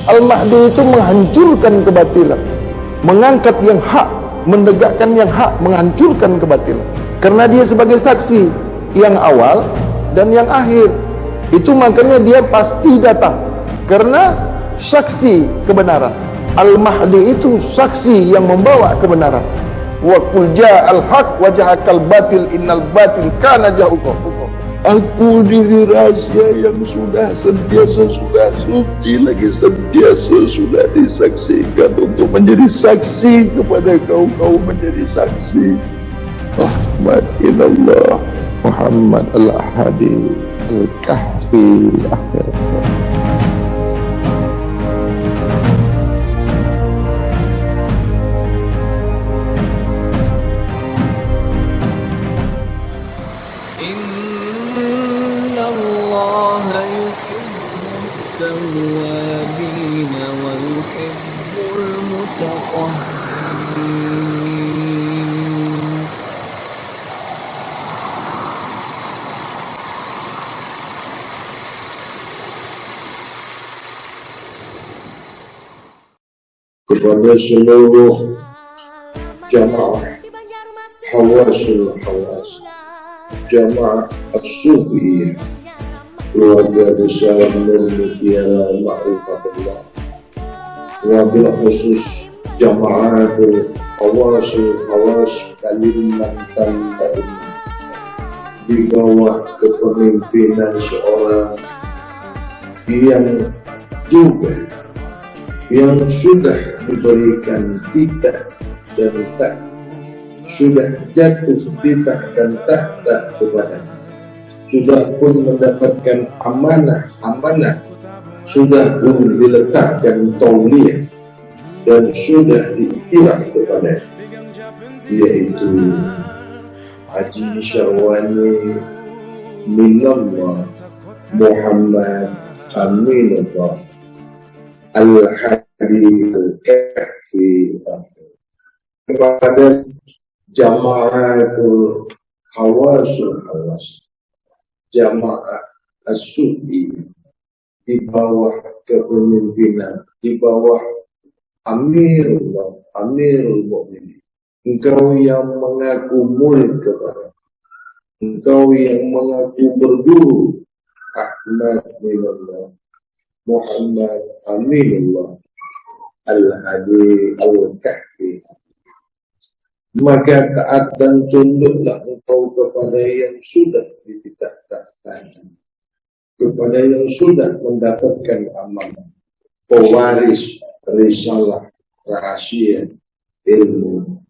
Al-Mahdi itu menghancurkan kebatilan, mengangkat yang hak, menegakkan yang hak, menghancurkan kebatilan. Karena dia sebagai saksi yang awal dan yang akhir. Itu makanya dia pasti datang, karena saksi kebenaran. Al-Mahdi itu saksi yang membawa kebenaran. Wa qul ja'al haq wa jahaqal batil innal batil kana zahuqa. Aku diri rahasia yang sudah sentiasa sudah suci, lagi sentiasa sudah disaksikan untuk menjadi saksi kepada kaum menjadi saksi. Rahmat ilallah Muhammad al-Hadi al-Kahfi akhir. Kepada seluruh jamaah Hawasul Hawas, jamaah As-Sufiyah, keluarga besar Nur Mutiara Ma'rifatullah, wabil khusus jamaatul Hawasul Hawas Kalimantan Barat, di bawah kepemimpinan seorang yang sudah diberikan titah dan tak, sudah jatuh titah dan tahta kepada, sudah pun mendapatkan amanah, sudah pun diletakkan tauliah dan sudah diiktiraf kepada, yaitu Haji Syarwani Minallah Muhammad Aminullah Al-Hadi Al-Kahfi, kepada jamaatul Hawasul Hawas, jamaah As-Sufi, di bawah kepemimpinan, di bawah Amirul Mukminin. Engkau yang mengaku murid kepada, engkau yang mengaku berguru, Ahmad Minallah Muhammad Aminullah Al-Hadi Al-Kahfi, maka taat dan tunduklah engkau kepada yang sudah dititahkan, kepada yang sudah mendapatkan amanah, pewaris risalah rahasia ilmu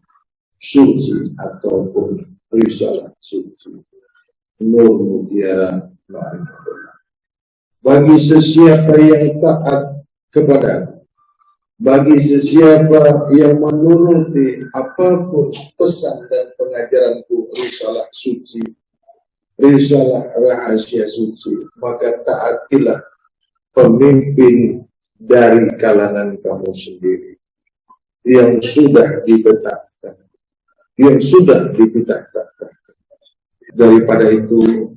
suci ataupun risalah suci Nur Mutiara Ma'rifatullah. Bagi sesiapa yang taat kepada, bagi sesiapa yang menuruti apapun pesan dan pengajaranku, risalah suci, risalah rahasia suci, maka taatilah pemimpin dari kalangan kamu sendiri yang sudah ditetapkan, yang sudah ditetapkan. Daripada itu,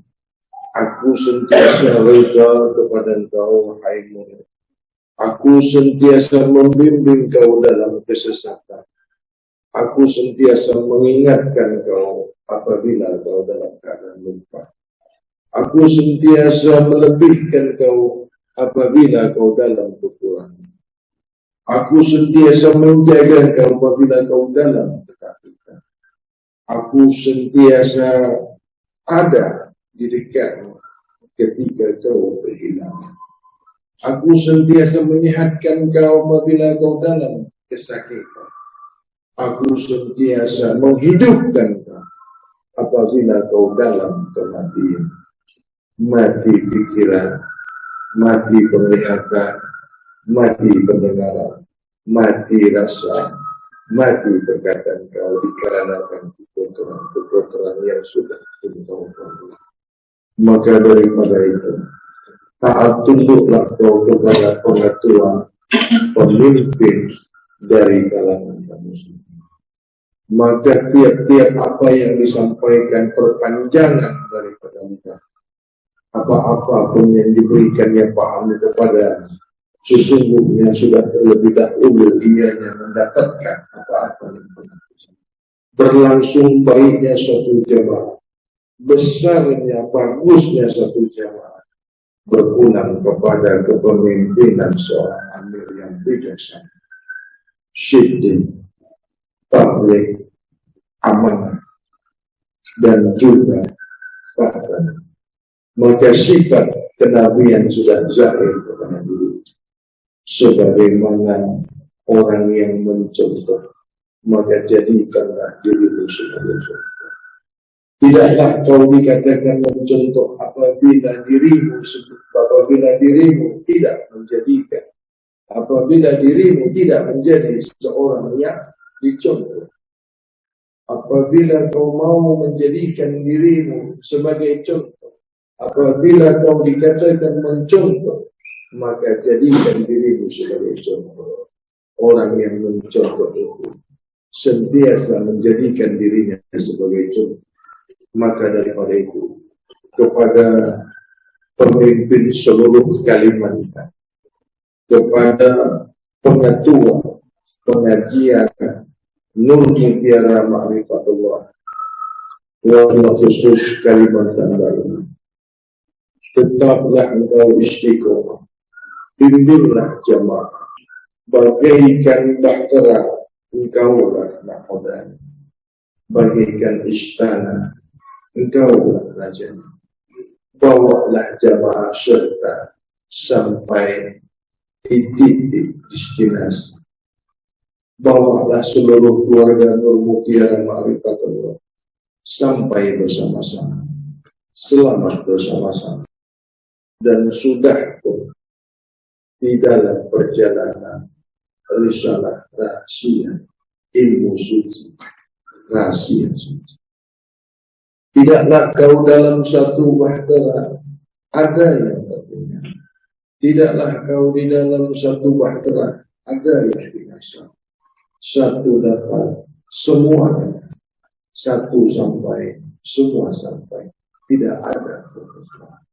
aku sentiasa reda kepada engkau, hai murid. Aku sentiasa membimbing kau dalam kesesatan. Aku sentiasa mengingatkan kau apabila kau dalam keadaan lupa. Aku sentiasa melebihkan kau apabila kau dalam kekurangan. Aku sentiasa menjaga kau apabila kau dalam ketakutan. Aku sentiasa ada di dekatmu ketika kau kehilangan. Aku sentiasa menyehatkan kau apabila kau dalam kesakitan. Aku sentiasa menghidupkan kau apabila kau dalam kematian. Mati pikiran, mati penglihatan, mati pendengaran, mati rasa, mati perkataan kau dikarenakan kekotoran yang sudah engkau perbuat. Maka daripada itu, taat tunduklah kau kepada pengetahuan pemimpin dari kalangan kamu sendiri. Maka tiap-tiap apa yang disampaikan perpanjangan daripada kita, apa-apa pun yang diberikannya paham kepada Sesungguhnya sudah terlebih dahulu ianya mendapatkan apa-apa yang pernah berlangsung baiknya suatu jamaah, besarnya bagusnya suatu jamaah, berpulang kepada kepemimpinan seorang amir yang bijaksana, syiddi, tabligh, amanah, dan juga fakta. Maka sifat kenabian sudah zahir kepada diri, sebagaimana orang yang mencontoh, maka jadikanlah dirimu sebagai contoh. Tidaklah kau dikatakan mencontoh apabila dirimu tidak menjadikan, apabila dirimu tidak menjadi seorang yang dicontoh. Apabila kau mau menjadikan dirimu sebagai contoh, apabila kau dikatakan mencontoh, maka jadikan dirimu sebagai contoh. Orang yang mencontoh itu sentiasa menjadikan dirinya sebagai contoh. Maka daripada itu, kepada pemimpin seluruh Kalimantan, kepada pengetua pengajian Nur Mutiara Ma'rifatullah wa khusus Kalimantan Barat, tetaplah engkau istiqomah, bimbinglah jamaah, bagaikan bahtera engkaulah nahodanya, bagaikan istana engkaulah rajanya, bawalah jamaah serta sampai di titik destinasi. Bawalah seluruh keluarga Nur Mutiara Ma'rifatullah sampai bersama-sama, selamat bersama-sama, dan sudah pun di dalam perjalanan risalah rahasia ilmu suci, rahasia suci. Tidaklah kau dalam satu bahtera ada yang tertinggal, tidaklah kau di dalam satu bahtera ada yang binasa. Satu dapat, semua dapat. Satu sampai, semua sampai. Tidak ada permusuhan.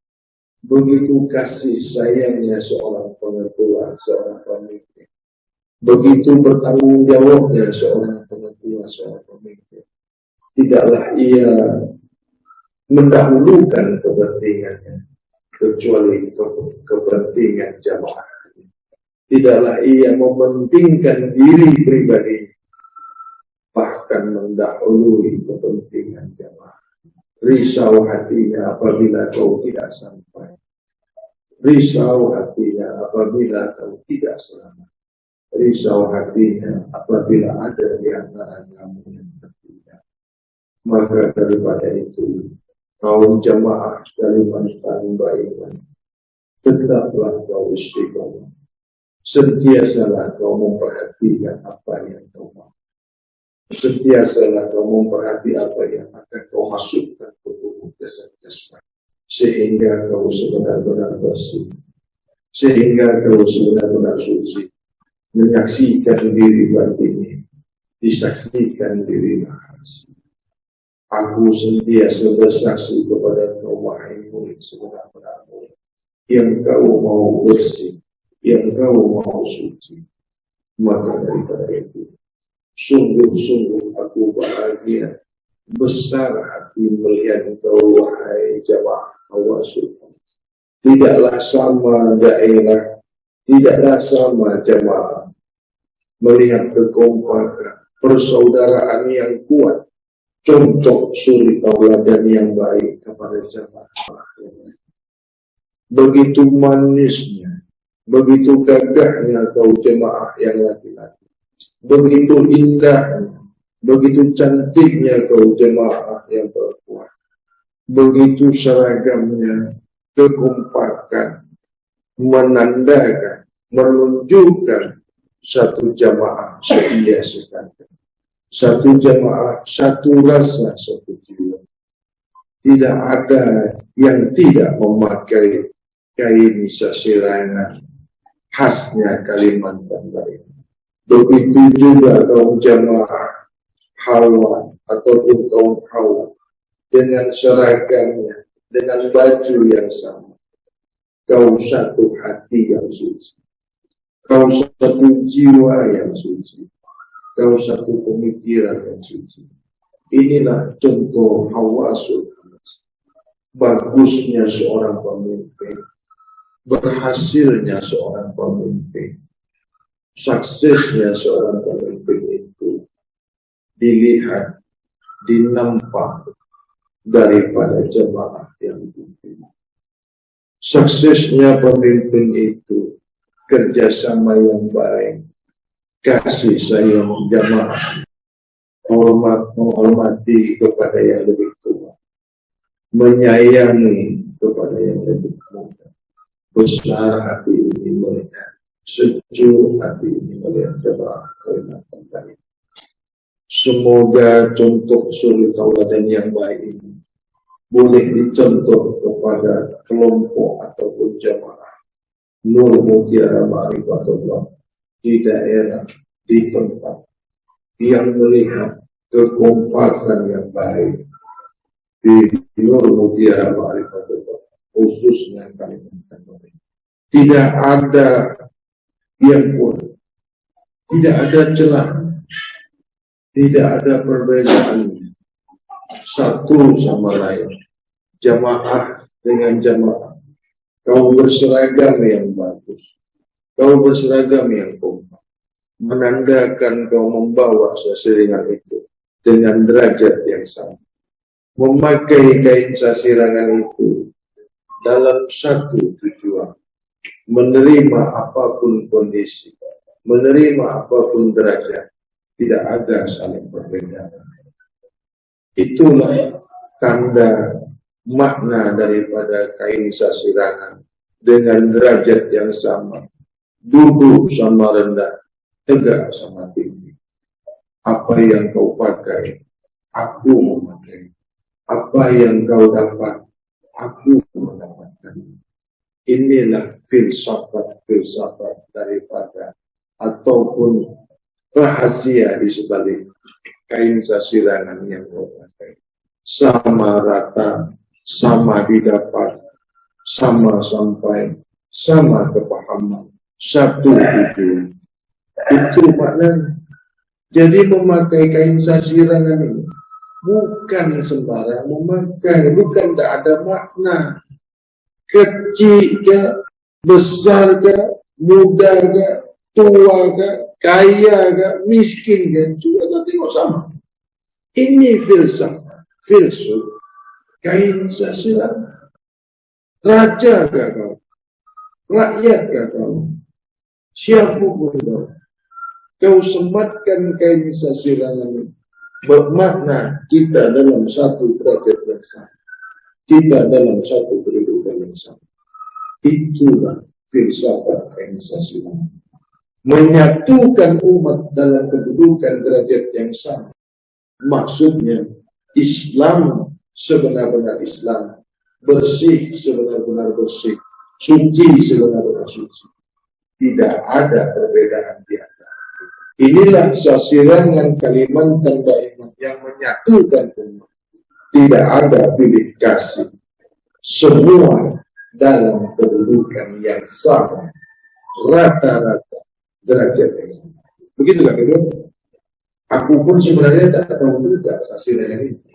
Begitu kasih sayangnya seorang pengetua, seorang pemimpin. Begitu bertanggung jawabnya seorang pengetua, seorang pemimpin. Tidaklah ia mendahulukan kepentingannya, kecuali kepentingan jamaah. Tidaklah ia mementingkan diri pribadi, bahkan mendahului kepentingan jamaah. Risau hatinya apabila kau tidak sampai, risau hatinya apabila kau tidak selamat, risau hatinya apabila ada di antara kamu yang tertinggal. Maka daripada itu, kaum jamaah Kalimantan Barat, tetaplah kau istiqomah. Sentiasalah kau memperhatikan apa yang kau mau. Sentiasalah kau memperhati apa yang akan kau masukkan ke tubuh jasad, sehingga kau sebenar-benar bersih, sehingga kau sebenar-benar suci, menyaksikan diri batinnya, disaksikan diri lahir. Aku sentiasa bersaksi kepada kau, wahai murid sebenar-benar murid, yang kau mau bersih, yang kau mau suci. Maka daripada itu, sungguh-sungguh aku bahagia, besar hati melihat engkau, wahai jamaah Awasuf. Tidaklah sama daerah, tidaklah sama jamaah, melihat kekompakan, persaudaraan yang kuat, contoh suri tauladan yang baik kepada jamaah. Begitu manisnya, begitu gagahnya kau jemaah yang laki-laki, begitu indahnya, begitu cantiknya kau jemaah yang perempuan, begitu seragamnya, kekompakan, menandakan, menunjukkan satu jemaah setia sekali, satu jemaah, satu rasa, satu jiwa. Tidak ada yang tidak memakai kain sasirangan khasnya Kalimantan Barat. Begitu juga kaum jamaah Hawa ataupun kaum Hawa dengan seragamnya, dengan baju yang sama. Kau satu hati yang suci, Kau satu jiwa yang suci. Kau satu pemikiran yang suci. Inilah contoh hawasul. Bagusnya seorang pemimpin. Berhasilnya seorang pemimpin. Suksesnya seorang pemimpin itu dilihat, dinampak daripada jemaah yang dipimpin. Suksesnya pemimpin itu kerjasama yang baik, kasih sayang jamaah, menghormati kepada yang lebih tua, menyayangi kepada yang lebih muda, besar hati ini melihat, sejuk hati ini melihat jemaah kerenatan baik. Semoga contoh suri tauladan yang baik ini boleh dicontoh kepada kelompok ataupun jamaah Nur Mutiara Ma'rifatullah di daerah, di tempat yang melihat kekompakan yang baik di Nur Mutiara Ma'rifatullah, khususnya Kalimantan Barat. Tidak ada yang pun, tidak ada celah, tidak ada perbedaan satu sama lain, jamaah dengan jamaah. Kau berseragam yang bagus, kau berseragam yang kompak, menandakan kau membawa sasirangan itu dengan derajat yang sama. Memakai kain sasirangan itu dalam satu tujuan, menerima apapun kondisi, menerima apapun derajat, tidak ada saling perbedaan. Itulah tanda makna daripada kain sasirangan dengan derajat yang sama, duduk sama rendah, tegak sama tinggi. Apa yang kau pakai, aku memakai. Apa yang kau dapat, aku mendapatkan. Inilah filsafat daripada ataupun rahasia di sebalik kain sasirangan yang kau pakai. Sama rata, sama didapat, sama sampai, sama kepahaman, satu tujuan. Itu maknanya. Jadi memakai kain sasirangan ini bukan sembarang memakai, bukan tidak ada makna. Kecil ke, besar ke, muda ke, tua ke, kaya ke, miskin ke, juga tengok sama. Ini filsuf kain sasirangan. Raja ke kau, rakyat ke kau, siapapun kau, kau sematkan kain sasirangan ini, bermakna kita dalam satu derajat yang sama, kita dalam satu kedudukan yang sama. Itulah filsafat kain sasirangan, menyatukan umat dalam kedudukan derajat yang sama. Maksudnya Islam sebenar-benar Islam, bersih sebenar-benar bersih, suci sebenar-benar suci. Tidak ada perbedaan di antara. Inilah sasirangan Kalimantan Barat yang menyatukan umat. Tidak ada pilih kasih. Semua dalam kedudukan yang sama, rata-rata derajat yang sama. Begitu kan, Ibu? Aku pun sebenarnya tak tahu juga sasirangan ini.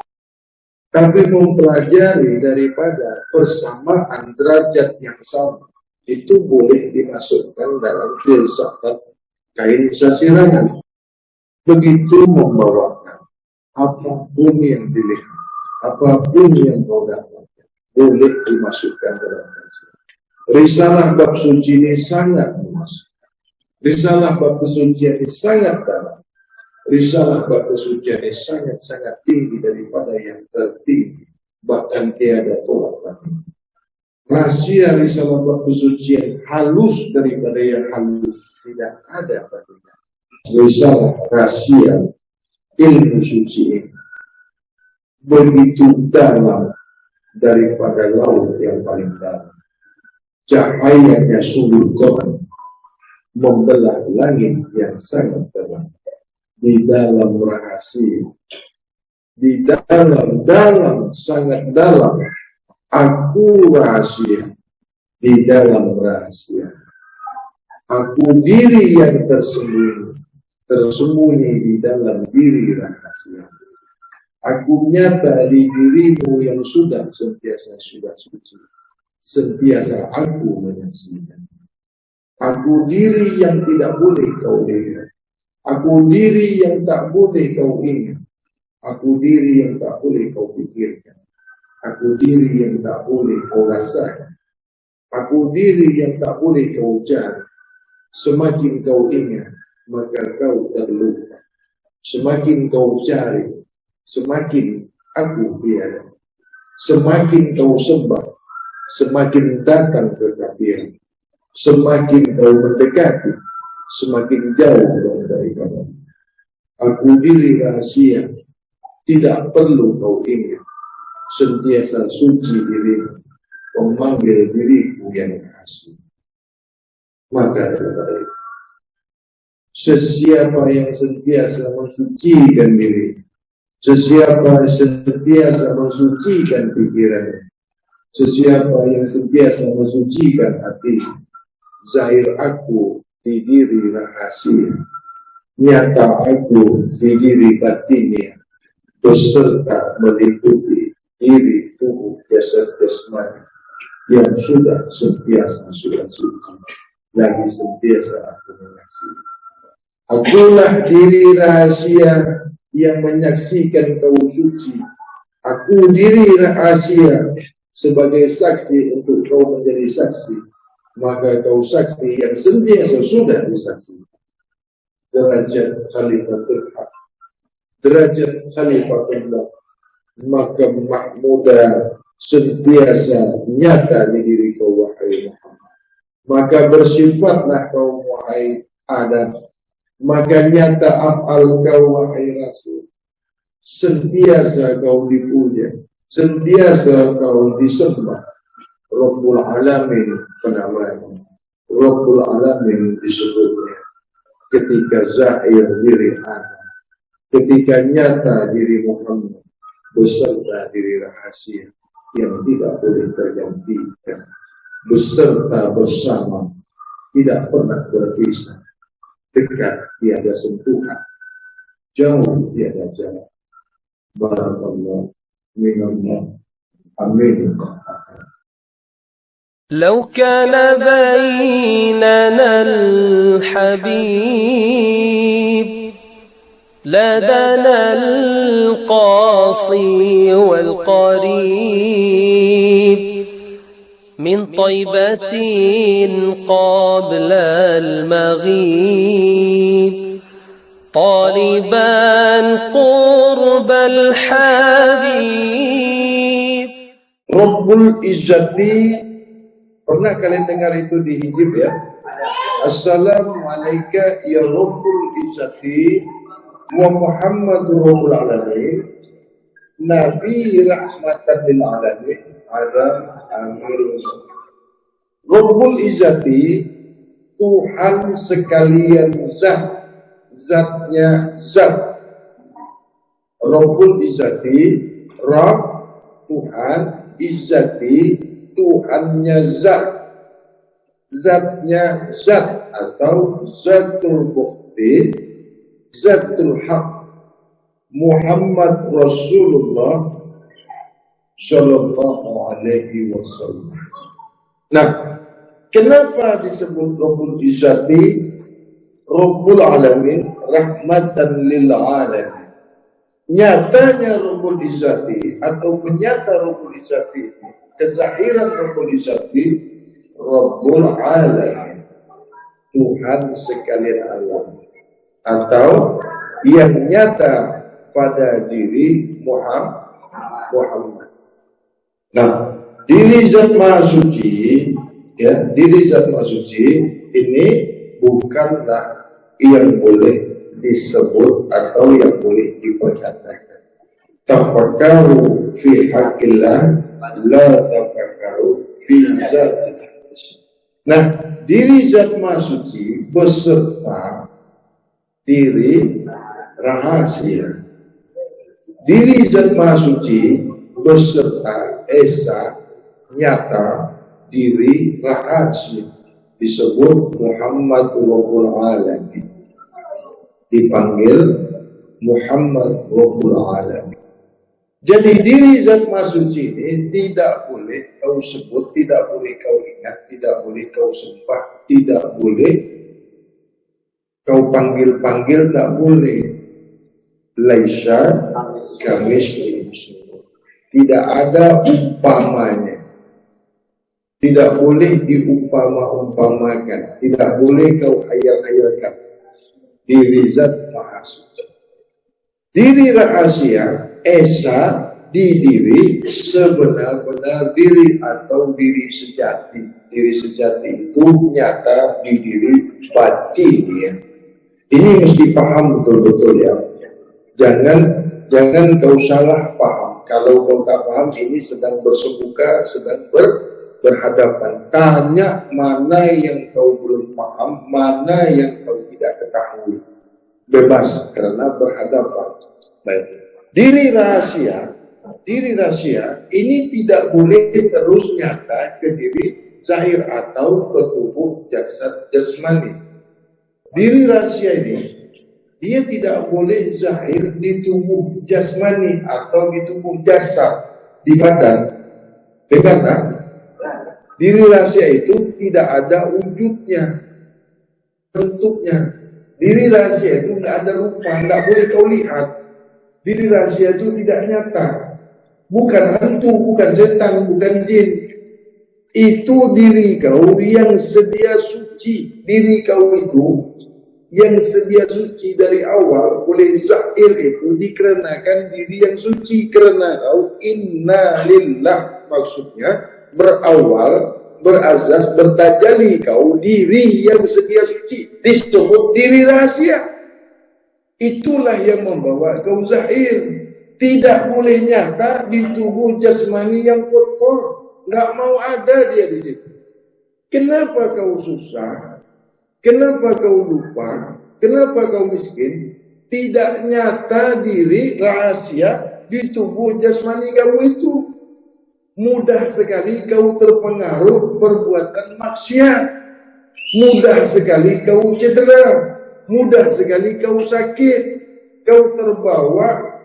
Tapi mempelajari daripada persamaan derajat yang sama, itu boleh dimasukkan dalam filsafat kain sasirangan. Begitu membawakan apapun yang dilihat, apapun yang kau dapatkan, boleh dimasukkan dalam kajian. Risalah bab suci ini sangat memasuk. Risalah bab kesucian ini sangat dalam. Risalah bab kesucian ini sangat-sangat tinggi daripada yang tertinggi, bahkan tiada tolak lagi. Rahasia risalah bab kesucian halus daripada yang halus, tidak ada baginya. Risalah rahasia ilmu suci ini begitu dalam daripada laut yang paling dalam. Cahayanya sungguh terang, membelah langit yang sangat terang. Di dalam rahasia, di dalam sangat dalam, aku rahasia, di dalam rahasia, Aku diri yang tersembunyi di dalam diri rahasia. Aku nyata di dirimu yang sudah suci, sentiasa aku menyaksikan. Aku diri yang tidak boleh kau lihat. Aku diri yang tak boleh kau ingat. Aku diri yang tak boleh kau pikirkan. Aku diri yang tak boleh kau rasakan. Aku diri yang tak boleh kau cari. Semakin kau ingat, maka kau terlupa. Semakin kau cari, semakin aku tiada. Semakin kau sembah, semakin datang kekafiran. Semakin kau mendekati, semakin jauh kau daripada. Aku diri rahasia, tidak perlu kau ingat. Sentiasa suci dirimu, memanggil diriku yang asli. Maka daripada itu, sesiapa yang sentiasa mensucikan diri, sesiapa yang sentiasa mensucikan pikirannya, sesiapa yang sentiasa mensucikan hati, zahir aku di diri rahasia, nyata aku di diri batinnya, beserta meliputi diri tubuh jasad jasmani yang sudah sentiasa suci, lagi sentiasa aku menyaksikan. Akulah diri rahasia yang menyaksikan kau suci. Aku diri rahasia sebagai saksi untuk kau menjadi saksi. Maka kau saksi yang sentiasa sudah disaksikan. Derajat khalifatul haq, derajat khalifatullah, maka mahmuda sentiasa nyata di diri kau wahai Muhammad. Maka bersifatlah kau wahai Adam, maka nyata af'al kau wahai Rasul. Sentiasa kau dipuja, sentiasa kau disembah. Rabbul Alamin penamanya, Rabbul Alamin disebutnya ketika zahir diri Adam, ketika nyata diri Muhammad beserta diri rahasia yang tidak boleh tergantikan, beserta bersama, tidak pernah berpisah, dekat tiada sentuhan, jauh tiada jarak. Barakallahu minallah. Amin. لو كان بيننا الحبيب لدنا القاصي والقريب من طيبة قبل المغيب طالبا قرب الحبيب. Rabbul Izzati, pernah kalian dengar itu di hijab ya? Assalamualaikum ya Rabbul Izzati wa Muhammadur Rabbul Alamin, Nabi rahmatan lil alamin, Adam amir. Rabbul Izzati, Tuhan sekalian zat, zatnya zat. Rabbul Izzati, Rabb Tuhan, Izzati Tuhannya zat, zatnya zat atau zatul bukti, zatul haq, Muhammad Rasulullah Sallallahu Alaihi Wasallam. Nah, kenapa disebut Rabbul Izzati, Rabbul Alamin, rahmatan lil alamin? Nyatanya Rabbul Izzati atau penyata Rabbul Izzati, kezahiran Rabbul Izzati, Rabbul Alamin, Tuhan sekalian alam, atau yang nyata pada diri Muhammad. Nah, diri zat maha suci, ya, diri zat maha suci ini bukanlah yang boleh disebut atau yang boleh diperkatakan. Tafakkaru fi haqqillah, la tafakkaru fi zatillah. Nah, diri zat maha suci beserta diri rahasia. Diri zat maha suci beserta esa nyata diri rahasia. disebut Muhammad Rabbul Alamin, dipanggil Muhammad Rabbul Alamin. Jadi diri zat maha suci ini tidak boleh kau sebut, tidak boleh kau ingat, tidak boleh kau sembah, tidak boleh kau panggil-panggil, tak boleh. Laisa kamislihi syai'un. Tidak ada umpamanya. Tidak boleh diumpama-umpamakan, tidak boleh kau hayal-hayalkan. Diri zat maha suci. Diri rahasia esa di diri sebenar-benar diri atau diri sejati. Diri sejati itu nyata di diri batin ya. Ini mesti paham betul-betul ya. Jangan kau salah paham. Kalau kau tak paham, ini sedang bersemuka, sedang berhadapan. Tanya mana yang kau belum paham, mana yang kau tidak ketahui. Bebas karena berhadapan. Baik. Diri rahasia ini tidak boleh terus nyata ke diri zahir atau ke tubuh jasmani. Diri rahasia ini dia tidak boleh zahir di tubuh jasmani atau di tubuh jasad, di badan. Benar tak? Diri rahasia itu tidak ada wujudnya, bentuknya. Diri rahasia itu tidak ada rupa, tidak boleh kau lihat. Diri rahasia itu tidak nyata. Bukan hantu, bukan setan, bukan jin. Itu diri kau yang sedia suci. Diri kau itu yang sedia suci dari awal oleh zahir itu dikarenakan diri yang suci. Karena kau inna lillah, maksudnya berawal, berazas, bertajali kau diri yang sedia suci. Disebut diri rahasia. Itulah yang membawa kau zahir. Tidak boleh nyata di tubuh jasmani yang kotor. Nggak mau ada dia di situ. Kenapa kau susah? Kenapa kau lupa? Kenapa kau miskin? Tidak nyata diri rahasia di tubuh jasmani kamu itu. Mudah sekali kau terpengaruh perbuatan maksiat. Mudah sekali kau cedera. Mudah sekali kau sakit, kau terbawa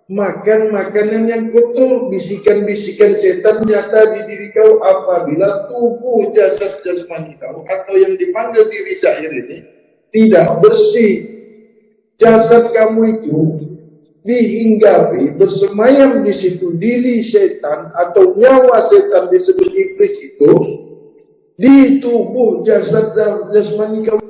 makan makanan yang kotor, bisikan-bisikan setan nyata di diri kau apabila tubuh jasad jasmani kau atau yang dipanggil diri zahir ini tidak bersih. Jasad kamu itu dihinggapi, bersemayam di situ diri setan atau nyawa setan disebut iblis itu di tubuh jasad jasmani kau.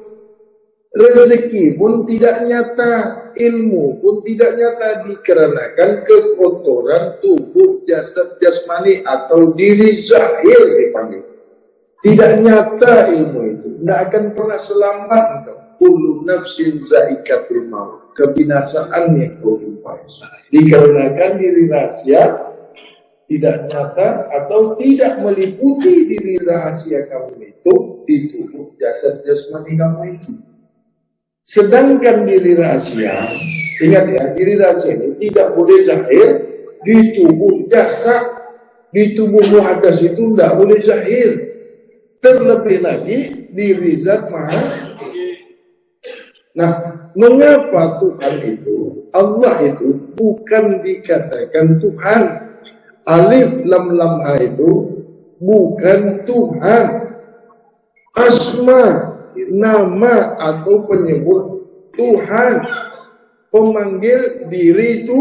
Rezeki pun tidak nyata, ilmu pun tidak nyata dikarenakan kekotoran tubuh jasad jasmani atau diri zahir dipanggil. Tidak nyata ilmu itu, tidak akan pernah selamat. Kullu nafsin zaikatul maut, kebinasaan yang kau jumpai. Dikarenakan diri rahasia tidak nyata atau tidak meliputi diri rahasia kamu itu di tubuh jasad jasmani kamu itu. Sedangkan diri rahasia, ingat ya, diri rahasia ini tidak boleh zahir di tubuh jasad, di tubuh muhaddas itu tidak boleh zahir. Terlebih lagi diri zat maha. Nah, mengapa Tuhan itu, Allah itu bukan dikatakan Tuhan? Alif lam lam ha itu bukan Tuhan. Asma, nama atau penyebut Tuhan, pemanggil diri itu.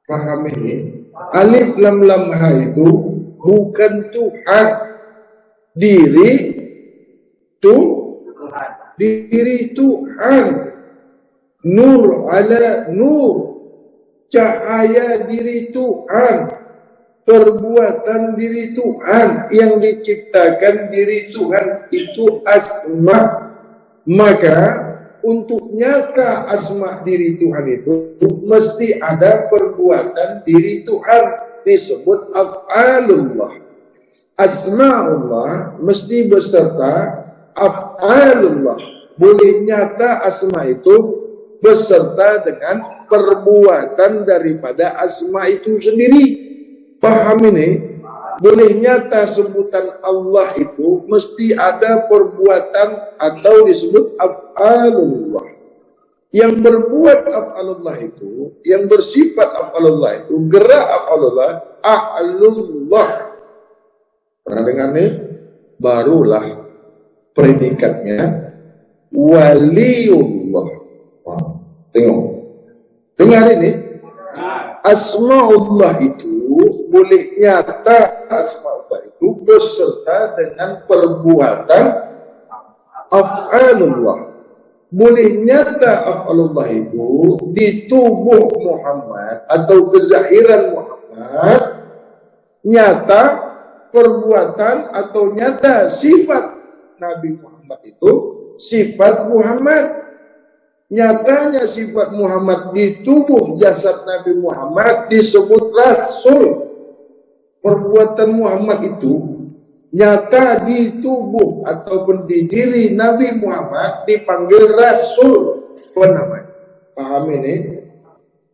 Paham ini? Alif lam lam ha itu bukan Tuhan. Diri Tuhan. Nur ala nur, cahaya diri Tuhan. Perbuatan diri Tuhan yang diciptakan diri Tuhan itu asma. Maka untuk nyata asma diri Tuhan itu mesti ada perbuatan diri Tuhan, disebut af'alullah. Asma'ullah mesti beserta af'alullah. Boleh nyata asma itu beserta dengan perbuatan daripada asma itu sendiri. Paham ini? boleh nyata sebutan Allah itu mesti ada perbuatan atau disebut af'alullah. Yang berbuat af'alullah itu, yang bersifat af'alullah itu, gerak af'alullah, ahlullah. Pernah dengar nih? Barulah predikatnya waliullah. Wah, tengok. Dengar ini. Asma'ullah itu boleh nyata, asma'ullah itu beserta dengan perbuatan af'alullah. Boleh nyata af'alullah itu di tubuh Muhammad atau kezahiran Muhammad, nyata perbuatan atau nyata sifat Nabi Muhammad itu sifat Muhammad. Nyatanya sifat Muhammad di tubuh jasad Nabi Muhammad disebut Rasul. Perbuatan Muhammad itu nyata di tubuh ataupun di diri Nabi Muhammad dipanggil Rasul. Apa namanya? Paham ini?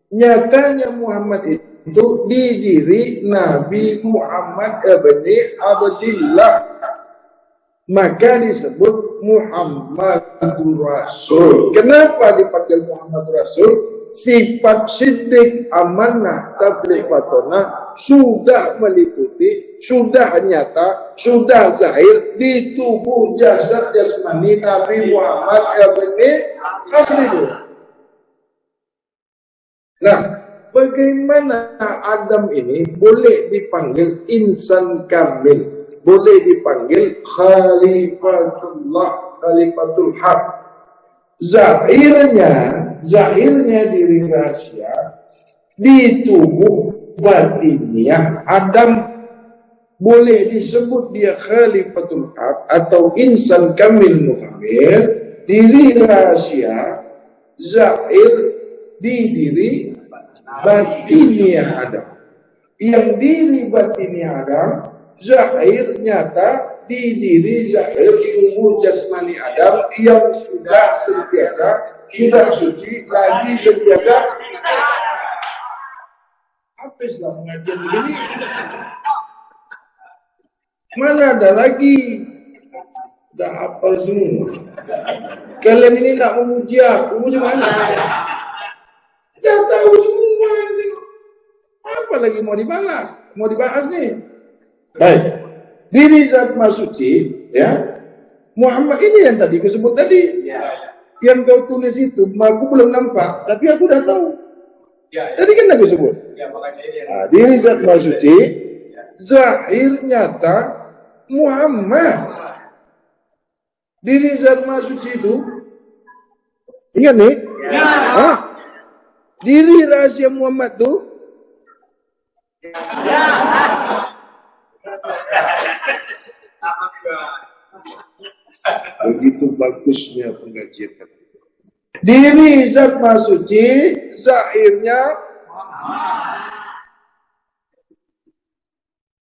Nyatanya Muhammad itu di diri Nabi Muhammad ibni Abdillah. Maka disebut Muhammadur Rasul. Kenapa dipanggil Muhammad Rasul? Sifat siddiq, amanah, tabligh fatonah sudah meliputi, sudah nyata, sudah zahir di tubuh jasad jasmani Nabi Muhammad ibni Abdillah. Nah, bagaimana Adam ini boleh dipanggil insan kamil? Boleh dipanggil Khalifatullah, Khalifatul Haq. Zahirnya diri rahasia di tubuh batiniah Adam boleh disebut dia Khalifatul Haq atau insan kamil mukamil. Diri rahasia zahir di diri batiniah Adam. Yang diri batiniah Adam zahir nyata di diri zahir tubuh jasmani Adam yang sudah sentiasa, sudah suci, lagi sentiasa. Habislah pengajian begini. Mana ada lagi? Dah hafal semua. Kalian ini tak memuji aku macam mana? Dah tahu semua. Apa lagi mau dibalas? Mau dibahas nih? Baik, diri zat masuci, ya, Muhammad ini yang tadi aku sebut tadi, yang kau tulis itu, aku belum nampak, tapi aku dah tahu. Tadi kan aku sebut. Nah, diri zat masuci, zahir nyata Muhammad. Diri zat masuci itu, ingat nih? Diri rahasia Muhammad itu. Begitu bagusnya pengajian. Diri zat masuci, zahirnya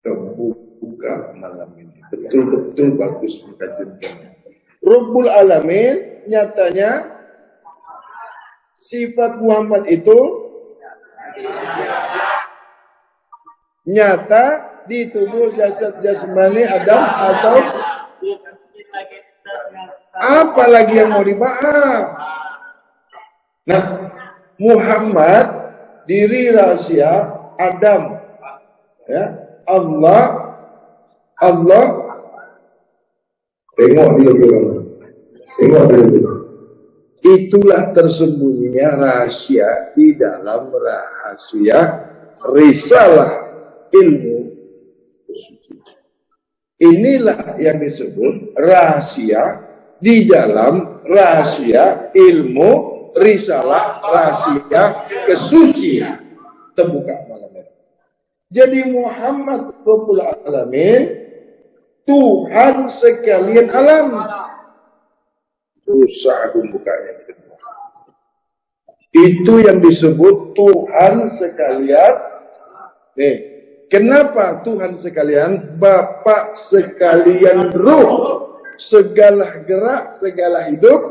terbuka malam ini. Betul-betul bagus pengajian. Rabbul Alamin, nyatanya sifat Muhammad itu nyata di tubuh jasad jasmani Adam atau apa lagi yang mau dibahas? Nah, Muhammad diri rahasia Adam, ya, Allah tengok dulu. Itulah tersembunyinya rahasia di dalam rahasia risalah ilmu. Inilah yang disebut rahasia di dalam rahasia ilmu risalah rahasia kesucian. Terbuka malam ini. Jadi Muhammad Rabbul Alamin, Tuhan sekalian alam. Susah aku bukanya. Itu yang disebut Tuhan sekalian. Nih, kenapa Tuhan sekalian? Bapa sekalian ruh. Segala gerak, segala hidup.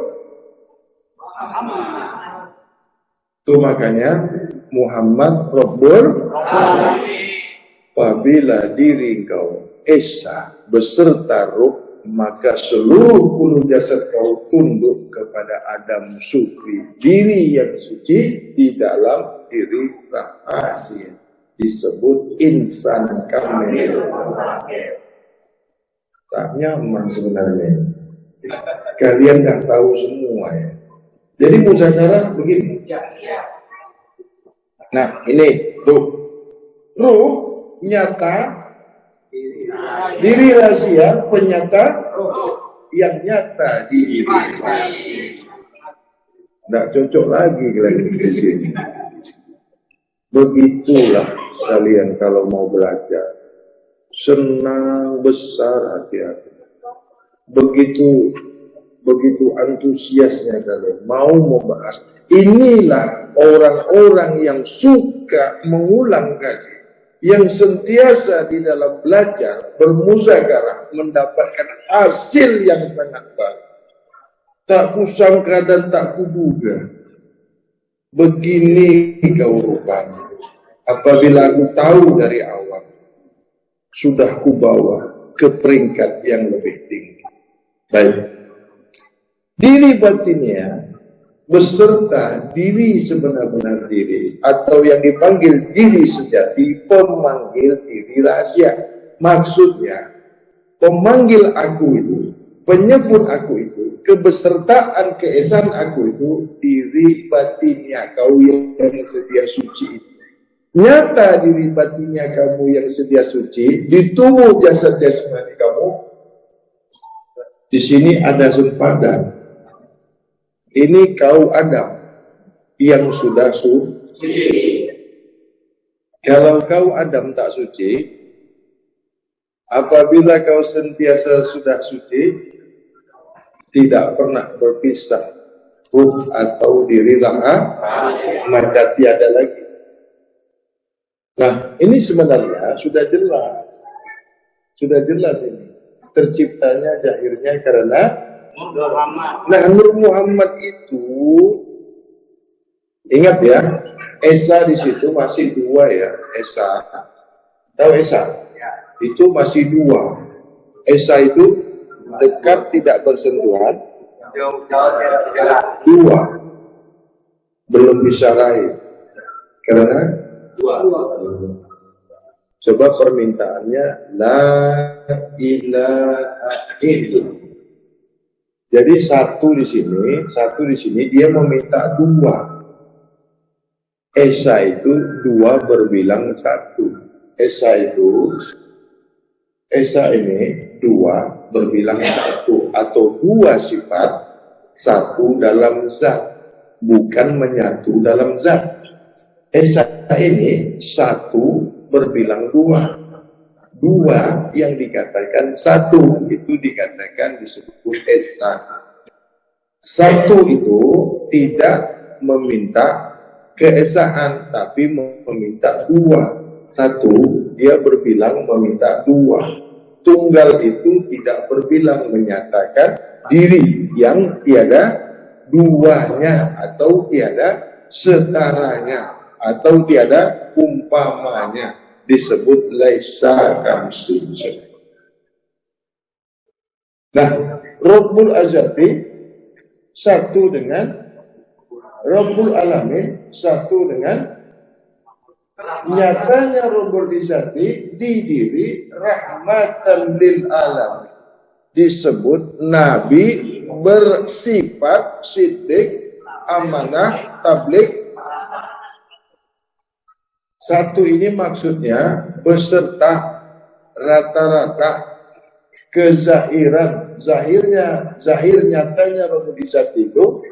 Itu makanya Muhammad Rabbul Alamin. apabila diri kau esa beserta ruh, maka seluruh jasad kau tunduk kepada Adam Sufi, diri yang suci di dalam diri rahasia, disebut insan kamil. Tak nyaman sebenarnya. Kalian dah tahu semua ya. Jadi muzakarah begini. Nah ini ruh nyata, diri rahasia penyata yang nyata di diri. Tidak cocok lagi kalian di sini. Begitulah kalian kalau mau belajar, senang besar hati-hati. Begitu antusiasnya kalian mau membahas. Inilah orang-orang yang suka mengulang kaji, yang sentiasa di dalam belajar, bermuzakarah, mendapatkan hasil yang sangat baik. Tak kusangka dan tak kuduga, begini kau rupanya. Apabila aku tahu dari awal, sudah kubawa ke peringkat yang lebih tinggi. Baik. Diri batinnya beserta diri sebenar-benar diri, atau yang dipanggil diri sejati, pemanggil diri rahasia. Maksudnya, pemanggil aku itu, penyebut aku itu, kebesertaan keesaan aku itu, diri batinnya kau yang sedia suci itu. Nyata diri batinnya kamu yang sedia suci, di tubuh jasad jasmani kamu, di sini ada sempadan. Ini kau Adam yang sudah suci. Kalau kau Adam tak suci, apabila kau sentiasa sudah suci, tidak pernah berpisah ruh atau diri maka tiada lagi. Nah, ini sebenarnya sudah jelas. Sudah jelas ini. Terciptanya zahirnya karena Nah, Nur Muhammad itu, ingat ya, Esa di situ masih dua ya, Esa. Tahu Esa? Itu masih dua. Esa itu dekat tidak bersentuhan. Dua. Belum bisa raih. Karena dua. Sebab permintaannya la ilaha illallah. Jadi satu di sini dia meminta dua. Esa itu dua berbilang satu. Esa ini dua berbilang satu, atau dua sifat satu dalam zat, bukan menyatu dalam zat. Esa ini satu berbilang dua. Dua yang dikatakan satu itu dikatakan disebut esa. Satu itu tidak meminta keesaan, tapi meminta dua. Satu dia berbilang meminta dua. Tunggal itu tidak berbilang, menyatakan diri yang tiada duanya, atau tiada setaranya, atau tiada umpamanya. Disebut laisa kamitslihi. Nah, Rabbul Azati satu dengan Rabbul Alamin, satu dengan nyatanya Rabbul Azati di diri rahmatan lil alamin. Disebut Nabi bersifat siddiq, amanah, tabligh. Satu ini maksudnya beserta rata-rata kezahiran, zahir nyatanya Rabbul Izzati itu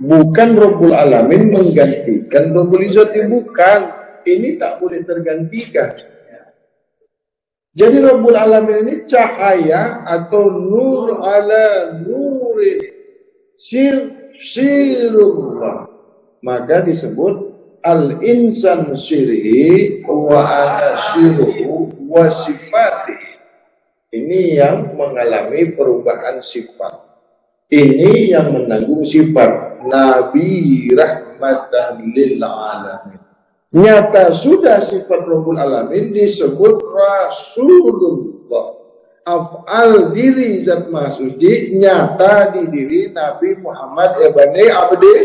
bukan Rabbul Alamin menggantikan Rabbul Izzati, bukan. Ini tak boleh tergantikan. Jadi Rabbul Alamin ini cahaya atau nur ala nurin, sirullah. Maka disebut al-insan sirhi wa ana sirruhu wa sifatihi. Ini yang mengalami perubahan sifat. Ini yang menanggung sifat Nabi rahmatan lil alamin. Nyata sudah sifat Rabbul Alamin disebut Rasulullah. Af'al diri zat maksudi nyata di diri Nabi Muhammad ibni Abdi.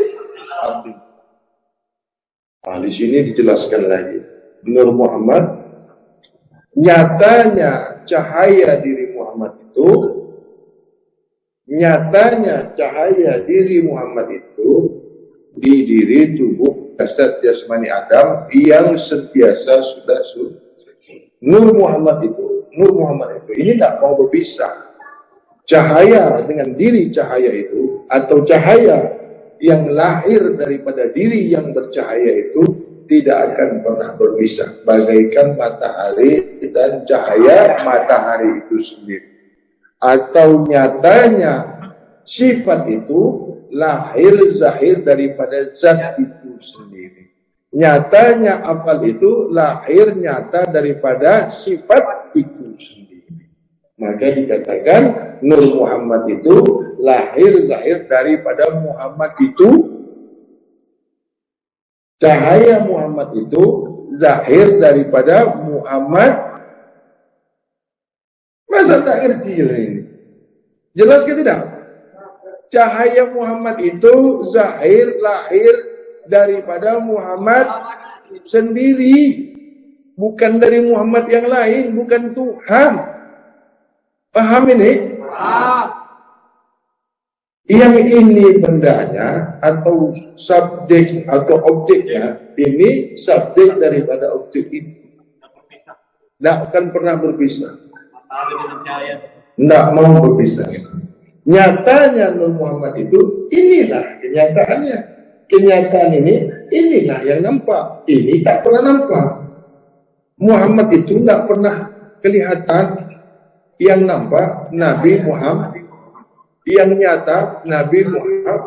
Di sini dijelaskan lagi. Nur Muhammad, nyatanya cahaya diri Muhammad itu, nyatanya cahaya diri Muhammad itu di diri tubuh jasad jasmani Adam yang sentiasa sudah suci. Nur Muhammad itu ini tidak mau berpisah. Cahaya dengan diri cahaya itu, atau cahaya yang lahir daripada diri yang bercahaya itu tidak akan pernah berpisah, bagaikan matahari dan cahaya matahari itu sendiri. Atau nyatanya sifat itu lahir zahir daripada zat itu sendiri. Nyatanya afal itu lahir nyata daripada sifat itu sendiri. Maka dikatakan Nur Muhammad itu lahir zahir daripada Muhammad itu. Cahaya Muhammad itu zahir daripada Muhammad. Masa tak ngerti ini? Jelas ke tidak? Cahaya Muhammad itu zahir lahir daripada Muhammad sendiri, bukan dari Muhammad yang lain, bukan Tuhan. Paham ini? Yang ini bendanya atau subjek atau objeknya, ini subjek daripada objek itu. Tidak akan pernah berpisah. Tidak mau berpisah. Nyatanya Nur Muhammad itu, inilah kenyataannya. Kenyataan ini, inilah yang nampak. Ini tak pernah nampak. Muhammad itu tidak pernah kelihatan. Yang nampak Nabi Muhammad. Yang nyata Nabi Muhammad.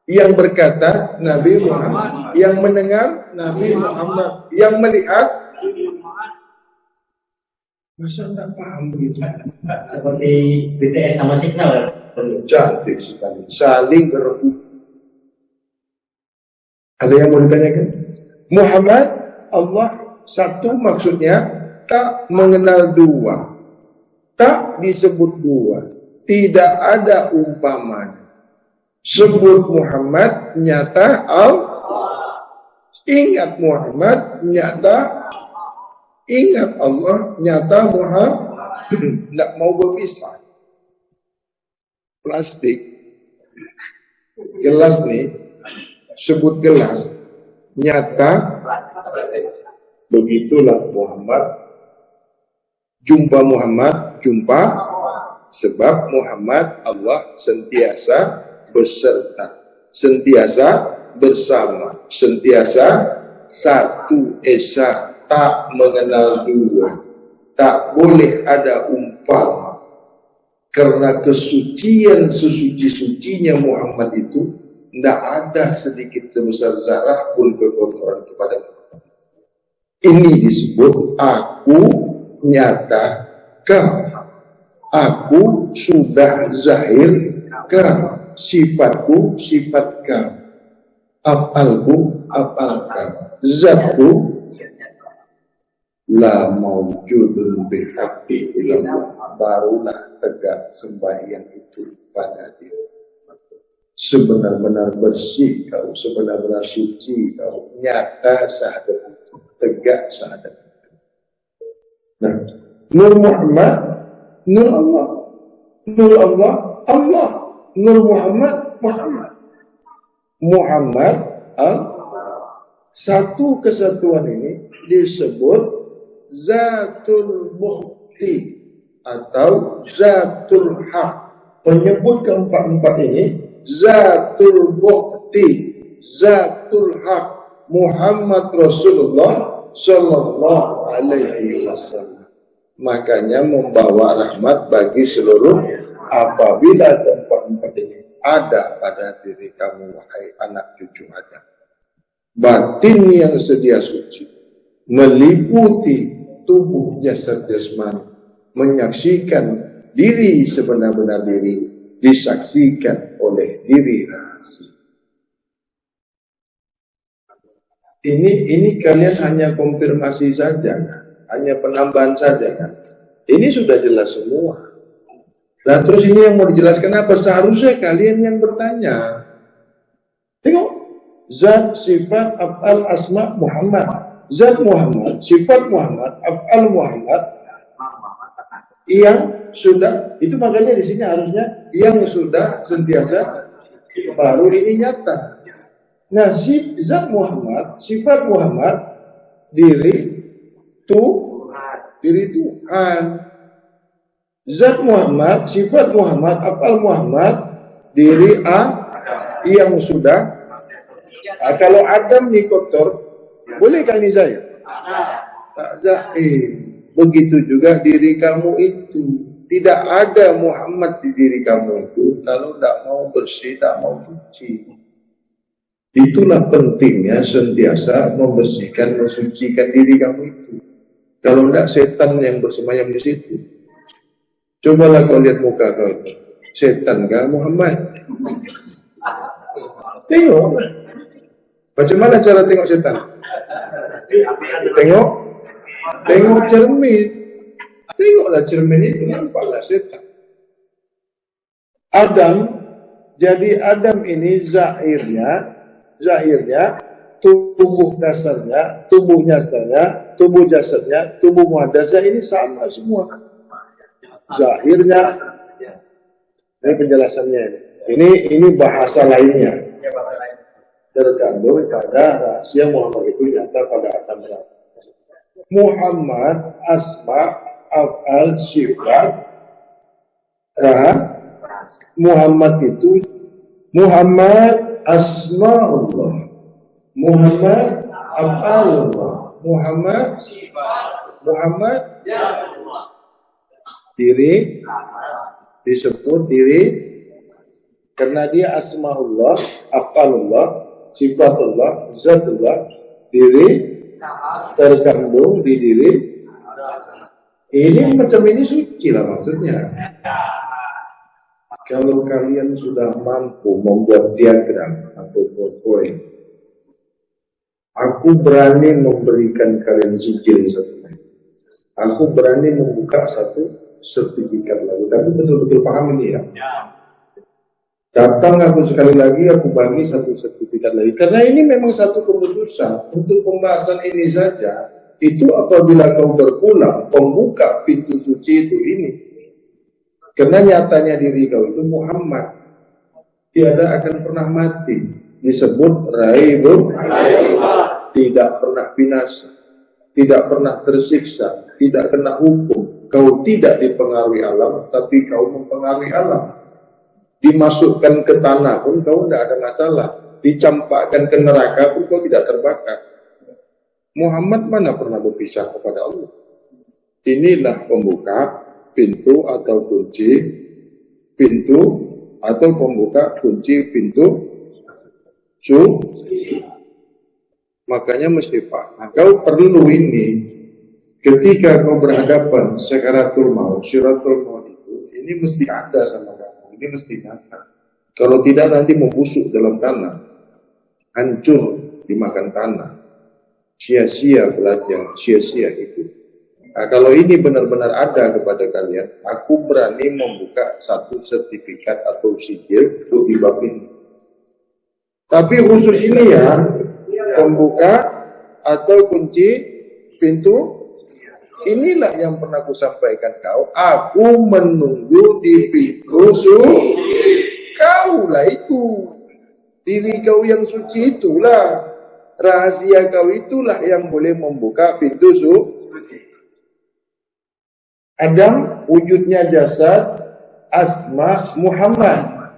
Yang berkata Nabi Muhammad. Yang mendengar Nabi Muhammad. Yang melihat. Masa tidak paham begitu? Seperti BTS sama Signal. Cantik sekali. Saling berebut. Ada yang mau ditanyakan? Muhammad, Allah satu maksudnya tak mengenal dua. Tak disebut dua. Tidak ada umpamanya. Sebut Muhammad, nyata Allah. Ingat Muhammad, nyata. Ingat Allah, nyata Muhammad. Tidak mau berpisah. Plastik. Gelas nih. Sebut gelas. Nyata. Begitulah Muhammad. Jumpa Muhammad, jumpa. Sebab Muhammad Allah sentiasa beserta. Sentiasa bersama. Sentiasa satu esa. Tak mengenal dua. Tak boleh ada umpama. Karena kesucian sesuci-sucinya Muhammad itu tidak ada sedikit sebesar zarah pun berkotoran kepada Muhammad. Ini disebut aku nyata kamu. Aku sudah zahir kamu. Sifatku sifat kamu. Af'alku af'al kamu. Zatku la maujudun bihaqqi illallah. Barulah tegak sembahyang itu pada dia. Sebenar-benar bersih kau, sebenar-benar suci kau, nyata syahadat itu, tegak syahadat itu. Nah, Nur Muhammad, Nur Allah, Nur Allah, Allah, Nur Muhammad, Muhammad, Muhammad, satu kesatuan ini disebut Zatul Muhti atau Zatul Haq. Penyebut keempat-empat ini Zatul Muhti, Zatul Haq, Muhammad Rasulullah Sallallahu Alaihi Wasallam. Makanya membawa rahmat bagi seluruh. Apabila keempat-empat ini ada pada diri kamu, wahai anak cucu Adam, batin yang sedia suci meliputi tubuh jasad jasmani, menyaksikan diri sebenar-benar diri, disaksikan oleh diri rahasia. Ini kalian hanya konfirmasi saja kan? Hanya penambahan saja kan? Ini sudah jelas semua. Nah terus ini yang mau dijelaskan apa? Seharusnya kalian yang bertanya. Tengok, zat, sifat, af'al, asma, Muhammad. Zat Muhammad, sifat Muhammad, af'al Muhammad, yang sudah, itu makanya di sini harusnya yang sudah sentiasa, baru ini nyata. Nah, zat Muhammad, sifat Muhammad, diri Tuhan. Zat Muhammad, sifat Muhammad, af'al Muhammad, diri yang sudah. Nah, kalau Adam nih kotor, bolehkah ini saya? Tak jahil. Begitu juga diri kamu itu. Tidak ada Muhammad di diri kamu itu kalau tidak mau bersih, tak mau suci. Itulah pentingnya sentiasa membersihkan, mensucikan diri kamu itu. Kalau tidak, setan yang bersemayam di situ. Cobalah kau lihat muka kau. Setan kah Muhammad? Tengok. Macam mana cara tengok setan? Tengok cermin. Tengoklah cermin itu, nampaklah setan. Jadi Adam ini zahirnya tubuh dasarnya, tubuh jasadnya, tubuh muhadasnya ini sama semua. Zahirnya, ini penjelasannya ini bahasa lainnya. Tergantung pada rahasia Muhammad itu nyata pada Adam. Muhammad asma af'al sifat. Muhammad itu Muhammad asma Allah, Muhammad af'al Allah, Muhammad diri disebut diri karena dia asmaullah, af'alullah, sifatullah, zatullah, diri terkandung di diri. Ini macam ini suci lah maksudnya. Kalau kalian sudah mampu membuat diagram atau poin, aku berani memberikan kalian sijil satu. Aku berani membuka satu sertifikat lagi. Tapi betul-betul paham ini ya. Datang aku sekali lagi, aku bagi satu sertifikat lagi. Karena ini memang satu keputusan. Untuk pembahasan ini saja, itu apabila kau berpulang, pembuka pintu suci itu ini. Karena nyatanya diri kau itu Muhammad. Tiada akan pernah mati. Disebut raibun, tidak pernah binasa, tidak pernah tersiksa, tidak kena hukum. Kau tidak dipengaruhi alam, tapi kau mempengaruhi alam. Dimasukkan ke tanah pun kau tidak ada masalah. Dicampakkan ke neraka pun kau tidak terbakar. Muhammad mana pernah berpisah kepada Allah. Inilah pembuka pintu atau kunci pintu atau pembuka kunci pintu suci. Makanya mesti paham. Kau perlu ini ketika kau berhadapan sakaratul maut, syiratul maut itu, ini mesti ada sama kamu. Ini mesti nyata. Kalau tidak nanti membusuk dalam tanah, hancur dimakan tanah, sia-sia belajar, sia-sia itu. Nah, kalau ini benar-benar ada kepada kalian, aku berani membuka satu sertifikat atau sijil untuk di bab ini. Tapi khusus ini ya, pembuka atau kunci pintu. Inilah yang pernah aku sampaikan kau. Aku menunggu di pintu suci. Kaulah itu. Diri kau yang suci itulah. Rahasia kau itulah yang boleh membuka pintu suci. Adam wujudnya jasad, asma Muhammad.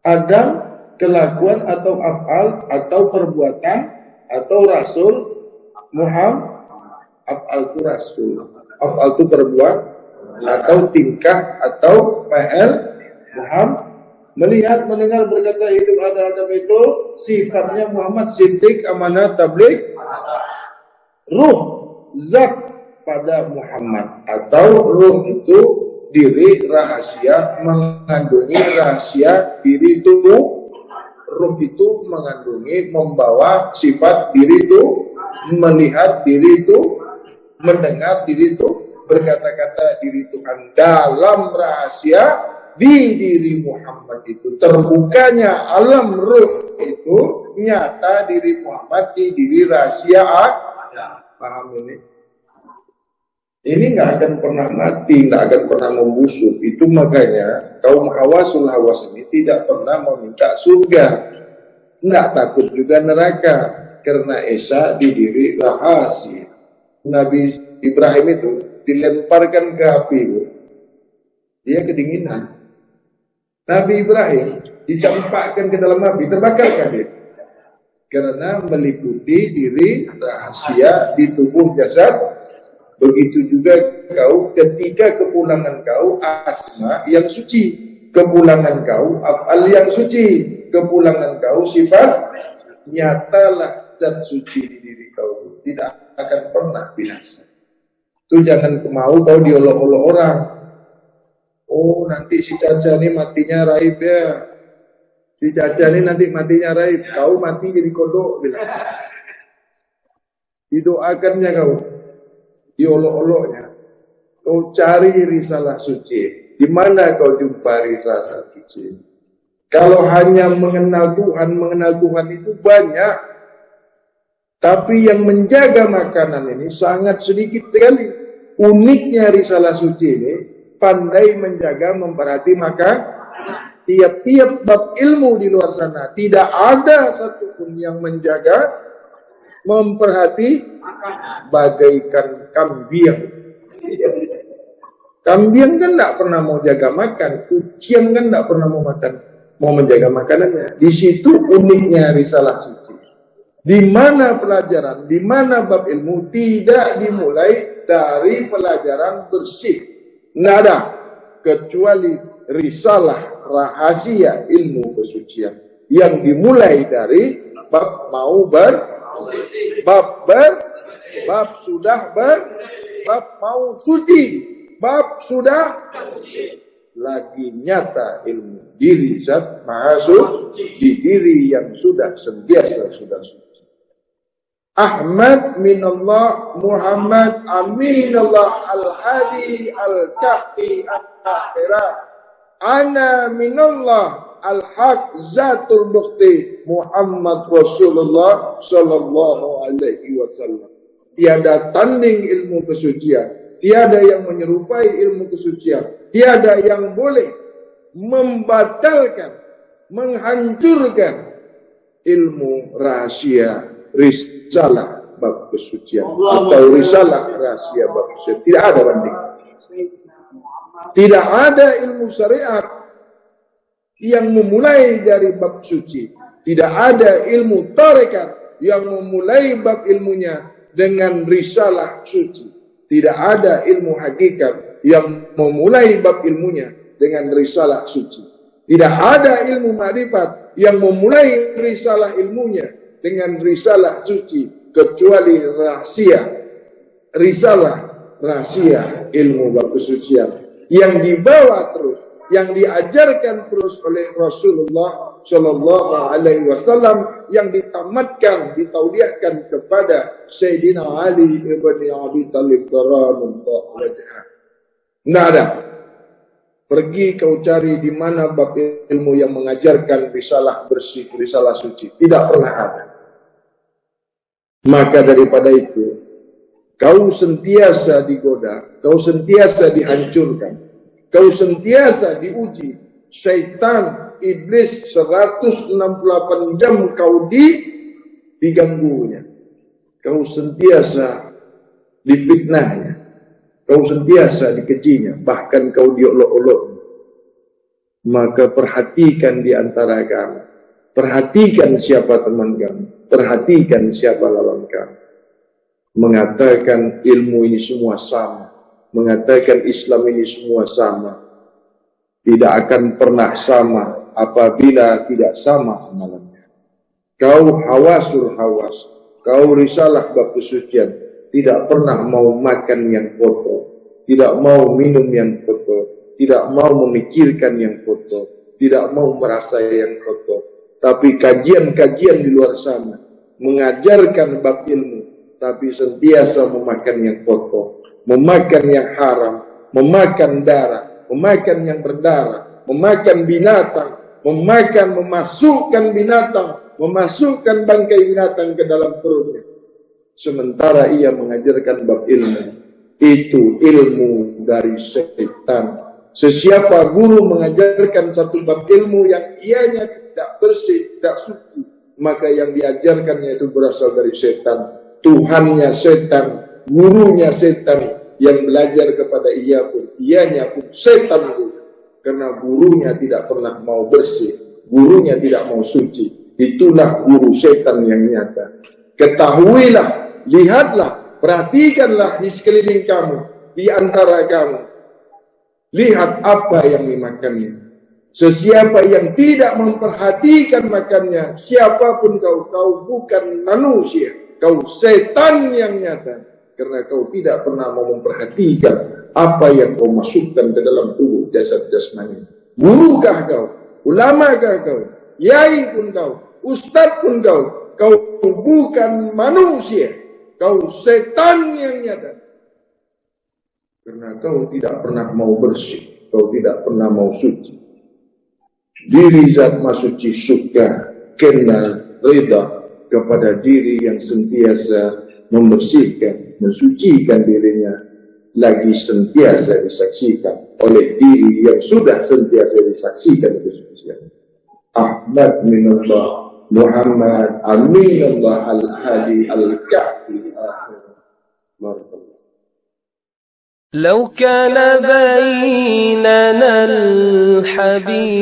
Adam kelakuan atau af'al atau perbuatan atau rasul Muhammad. Af'al itu rasul, af'al itu perbuatan atau tingkah atau fa'al Muhammad. Melihat, mendengar, berkata, hidup ada Adam itu sifatnya Muhammad, siddiq, amanah, tabligh, ruh, zat pada Muhammad. Atau ruh itu diri rahasia, mengandungi rahasia diri itu Ruh itu mengandungi, membawa sifat diri itu, melihat diri itu, mendengar diri itu, berkata-kata diri Tuhan dalam rahasia di diri Muhammad itu. Terbukanya alam ruh itu nyata diri Muhammad di diri rahasia ada. Paham ini? Ini nggak akan pernah mati, nggak akan pernah membusuk. Itu makanya kaum hawasul hawas ini tidak pernah meminta surga, nggak takut juga neraka, karena Esa di diri rahasia. Nabi Ibrahim itu dilemparkan ke api, dia kedinginan. Nabi Ibrahim dicampakkan ke dalam api, terbakarkan dia, karena meliputi diri rahasia di tubuh jasad. Begitu juga kau ketika kepulangan kau asma yang suci, kepulangan kau af'al yang suci, kepulangan kau sifat, nyatalah zat suci di diri kau, tidak akan pernah binasa. Itu jangan mau kau diolok-olok orang. Oh, nanti si Caca ini matinya raib ya, si Caca ini nanti matinya raib, kau mati jadi kodok bilang. Didoakannya kau, diolok-oloknya. Kau cari risalah suci. Di mana kau jumpa risalah suci? Kalau hanya mengenal Tuhan itu banyak. Tapi yang menjaga makanan ini sangat sedikit sekali. Uniknya risalah suci ini, pandai menjaga, memperhati makan. Tiap-tiap bab ilmu di luar sana, tidak ada satupun yang menjaga, memperhati, bagaikan kambing. Kambing kan tidak pernah mau jaga makan, kucing kan tidak pernah mau makan, mau menjaga makanannya. Di situ uniknya risalah suci. Di mana pelajaran, di mana bab ilmu tidak dimulai dari pelajaran bersih, tidak ada kecuali risalah rahasia ilmu kesucian yang dimulai dari bab mau bab sudah bab mau suci, bab sudah lagi nyata ilmu diri zat maha suci di diri yang sudah sentiasa sudah suci. Ahmad minallah, Muhammad aminallah, al-hadi al-kahfi al-akhirah, ana minallah, al-haq zatul bukti, Muhammad Rasulullah sallallahu alaihi wasallam. Tiada tanding ilmu kesucian, tiada yang menyerupai ilmu kesucian, tiada yang boleh membatalkan, menghancurkan ilmu rahasia risalah bab kesucian atau risalah rahasia bab kesucian. Tidak ada banding. Tidak ada ilmu syariat yang memulai dari bab suci. Tidak ada ilmu tarekat yang memulai bab ilmunya dengan risalah suci. Tidak ada ilmu hakikat yang memulai bab ilmunya dengan risalah suci. Tidak ada ilmu ma'rifat yang memulai risalah ilmunya dengan risalah suci, kecuali risalah rahasia ilmu bab kesucian yang dibawa terus, yang diajarkan terus oleh Rasulullah Shallallahu Alaihi Wasallam, yang ditamatkan, ditauliahkan kepada Sayyidina Ali ibn Abi Thalib radhiyallahu anhu. Nggak ada. Pergi kau cari di mana bab ilmu yang mengajarkan risalah bersih, risalah suci. Tidak pernah ada. Maka daripada itu, kau sentiasa digoda, kau sentiasa dihancurkan, kau sentiasa diuji. Syaitan, iblis 168 jam kau diganggunya. Kau sentiasa difitnahnya, kau sentiasa dikejinya, bahkan kau diolok-olok. Maka perhatikan di antara kamu, perhatikan siapa teman kamu, perhatikan siapa lawan kamu. Mengatakan ilmu ini semua sama, mengatakan Islam ini semua sama, tidak akan pernah sama apabila tidak sama amalannya. Kau hawasul hawas, kau risalah bab kesucian, tidak pernah mau makan yang kotor, tidak mau minum yang kotor, tidak mau memikirkan yang kotor, tidak mau merasa yang kotor, tapi kajian-kajian di luar sana mengajarkan bab ilmu, tapi sentiasa memakan yang kotor, memakan yang haram, memakan darah, memakan yang berdarah, memakan binatang, memasukkan binatang, memasukkan bangkai binatang ke dalam perutnya. Sementara ia mengajarkan bab ilmu, itu ilmu dari setan. Sesiapa guru mengajarkan satu bab ilmu yang ianya tidak bersih, tidak suci, maka yang diajarkannya itu berasal dari setan. Tuhannya setan, gurunya setan, yang belajar kepada ianya pun setan itu. Karena gurunya tidak pernah mau bersih, gurunya tidak mau suci. Itulah guru setan yang nyata. Ketahuilah, lihatlah, perhatikanlah di sekeliling kamu, di antara kamu. Lihat apa yang dimakannya. Sesiapa yang tidak memperhatikan makannya, siapapun kau bukan manusia, kau setan yang nyata. Karena kau tidak pernah mau memperhatikan apa yang kau masukkan ke dalam tubuh jasad jasmani. Gurukah kau? Ulamakah kau? Yai pun kau? Ustadz pun kau? Kau bukan manusia, kau setan yang nyata. Karena kau tidak pernah mau bersih, kau tidak pernah mau suci. Diri zat masuci suka, kenal, reda kepada diri yang sentiasa membersihkan, mensucikan dirinya, lagi sentiasa disaksikan oleh diri yang sudah sentiasa disaksikan kesucian. Ahmad minallah, Muhammad aminallah al-hadi al-kahfi akhir. لو كان بيننا الحبيب.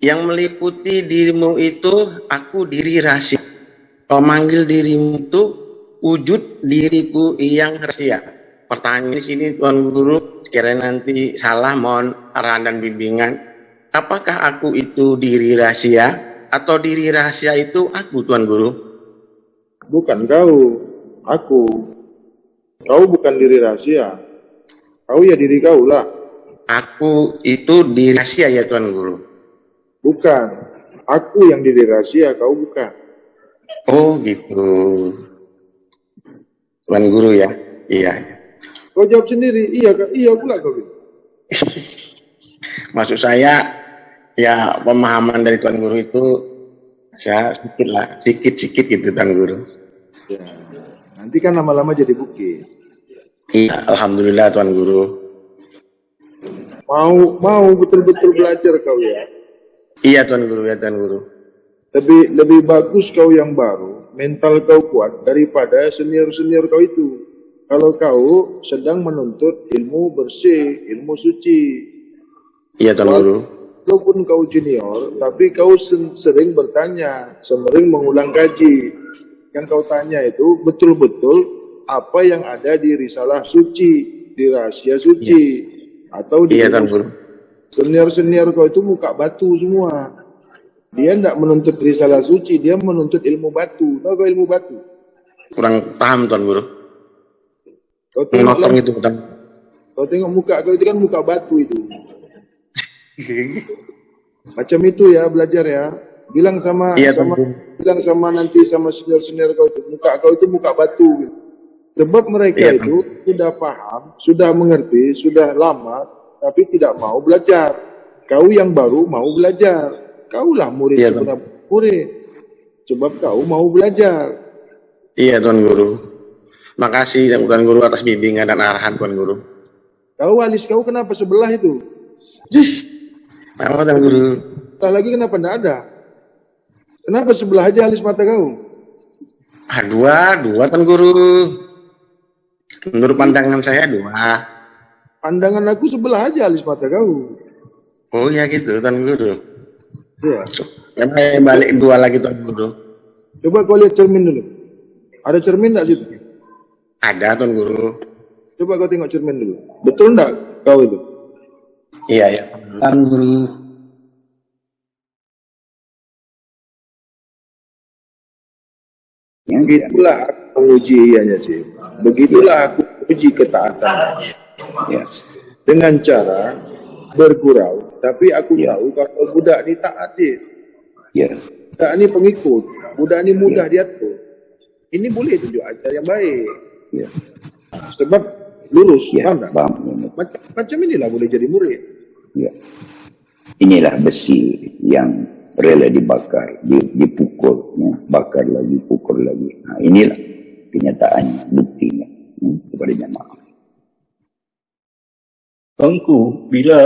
Yang meliputi dirimu itu aku diri rahasia. Kau manggil dirimu itu wujud diriku yang rahasia. Pertanyaan di sini Tuan Guru, sekiranya nanti salah mohon arahan dan bimbingan. Apakah aku itu diri rahasia atau diri rahasia itu aku Tuan Guru? Bukan kau, aku. Kau bukan diri rahasia. Kau ya diri kau lah. Aku itu diri rahasia ya Tuan Guru? Bukan. Aku yang diri rahasia, kau bukan. Oh gitu. Tuan Guru ya? Iya. Kau jawab sendiri, iya pula kau. Maksud saya, ya pemahaman dari Tuan Guru itu saya sedikit gitu Tuan Guru. Ya, nanti kan lama-lama jadi bukit. Iya, alhamdulillah Tuan Guru. Mau betul-betul belajar kau ya. Iya Tuan Guru ya Tuan Guru. Lebih bagus kau yang baru, mental kau kuat daripada senior kau itu. Kalau kau sedang menuntut ilmu bersih, ilmu suci. Iya Tuan Guru. Walaupun kau junior, tapi kau sering bertanya, sering mengulang kaji. Yang kau tanya itu betul-betul apa yang ada di risalah suci, di rahasia suci, atau di senior kau itu muka batu semua. Dia tidak menuntut risalah suci, dia menuntut ilmu batu. Tahu kau ilmu batu? Kurang paham Tuan Guru. Kau tengok itu Tuan. Kau tengok muka kau itu kan muka batu itu. Macam itu ya belajar ya. Bilang sama nanti sama senior kau itu, muka kau itu muka batu gitu. Sebab mereka itu sudah paham, sudah mengerti, sudah lama, tapi tidak mau belajar. Kau yang baru mau belajar. Kaulah murid sebenarnya murid. Sebab kau mau belajar. Iya Tuan Guru. Makasih Tuan Guru atas bimbingan dan arahan Tuan Guru. Kau alis kau kenapa sebelah itu? Apa Tuan Guru? Lagi kenapa tidak ada? Kenapa sebelah aja alis mata kau? Dua Tuan Guru. Menurut pandangan saya dua. Pandangan aku sebelah aja alis mata kau. Oh ya gitu Tuan Guru. Iya. Yang balik dua lagi Tuan Guru. Coba kau lihat cermin dulu. Ada cermin enggak situ? Ada Tuan Guru. Coba kau tengok cermin dulu. Betul enggak kau itu? Iya ya. Tuan Guru. Begitulah aku menguji ianya sih. Begitulah aku uji ketaatan. Ya. Dengan cara bergurau Tapi aku tahu kalau budak ni tak adil. Ya. Budak ni pengikut. Budak ni mudah diatur. Ini boleh tunjuk ajar yang baik. Ya. Sebab lurus. Ya. Faham tak? Faham. Macam inilah boleh jadi murid. Ya. Inilah besi yang rela dibakar, dipukul, ya. Bakar lagi, pukul lagi. Nah, inilah kenyataannya, buktinya kepada jamaah. Tuanku, bila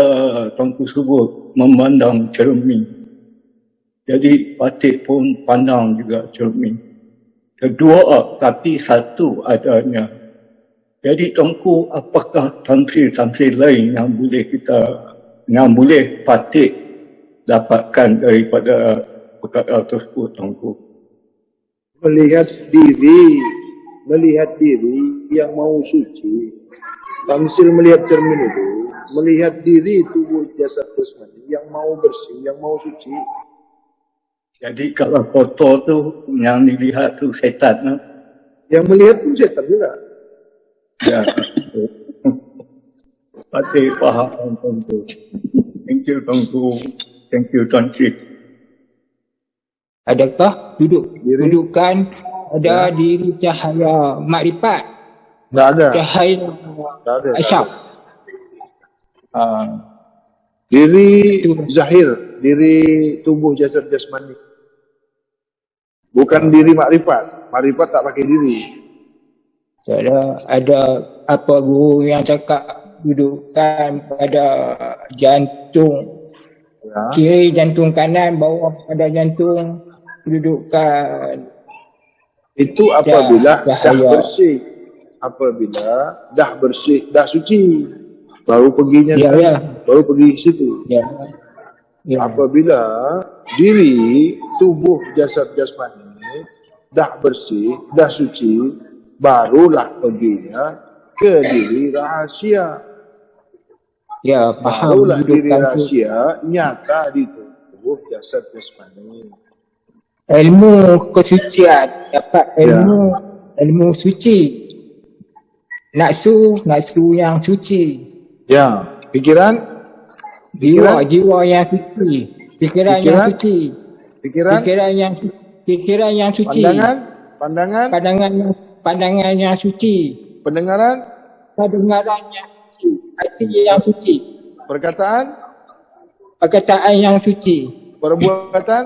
tuanku sebut memandang cermin, jadi Patik pun pandang juga cermin. Kedua, tapi satu adanya. Jadi tuanku, apakah tamsil-tamsil lain yang boleh Patik dapatkan daripada perkara tersebut, tuanku? Melihat diri yang mau suci. Tamsil melihat cermin itu, melihat diri tubuh jasad jasmani yang mau bersih, yang mau suci. Jadi kalau foto tu yang dilihat tu setan, Yang melihat pun setan juga. ya. Patik faham, tuanku. Thank you, tuanku. Thank you, Tuan Cik. Adakah dudukan ada diri cahaya makrifat, Tak ada. cahaya Tak ada. asyaf? Diri zahir, diri tubuh jasad jasmani. Bukan diri makrifat. Makrifat tak pakai diri. Ada apa guru yang cakap dudukan pada jantung Ya. kiri, jantung kanan, bawah pada jantung, dudukan Itu apabila dah cahaya. bersih. Apabila dah bersih, dah suci. Baru perginya Ya, ke sana. ya. Baru pergi ke situ. Ya. Ya. Apabila diri tubuh jasad jasmani dah bersih, dah suci, barulah perginya ke diri rahasia. Ya, faham Barulah diri dudukan tu. rahasia nyata di tubuh jasad jasmani. Ilmu kesucian, dapat ilmu suci. Nafsu yang suci. Ya, pikiran Jiwa yang suci. Pikiran yang Pikiran? suci. pikiran, Pikiran yang suci. Pandangan yang suci. pendengaran, Pendengaran yang suci. Hati yang suci. perkataan, Perkataan yang suci. perbuatan,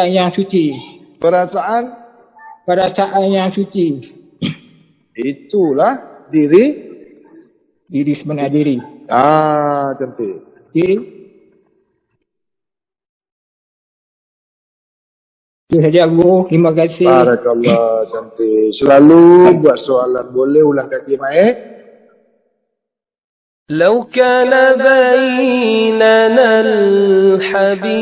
Yang suci. perasaan. Perasaan yang suci. Itulah diri. Diri sebenar diri. Cantik. Diri. Itu saja guru. Terima kasih. Barakallah, cantik. Selalu buat soalan. Boleh ulang kaji Mak? لو كان بيننا الحبيب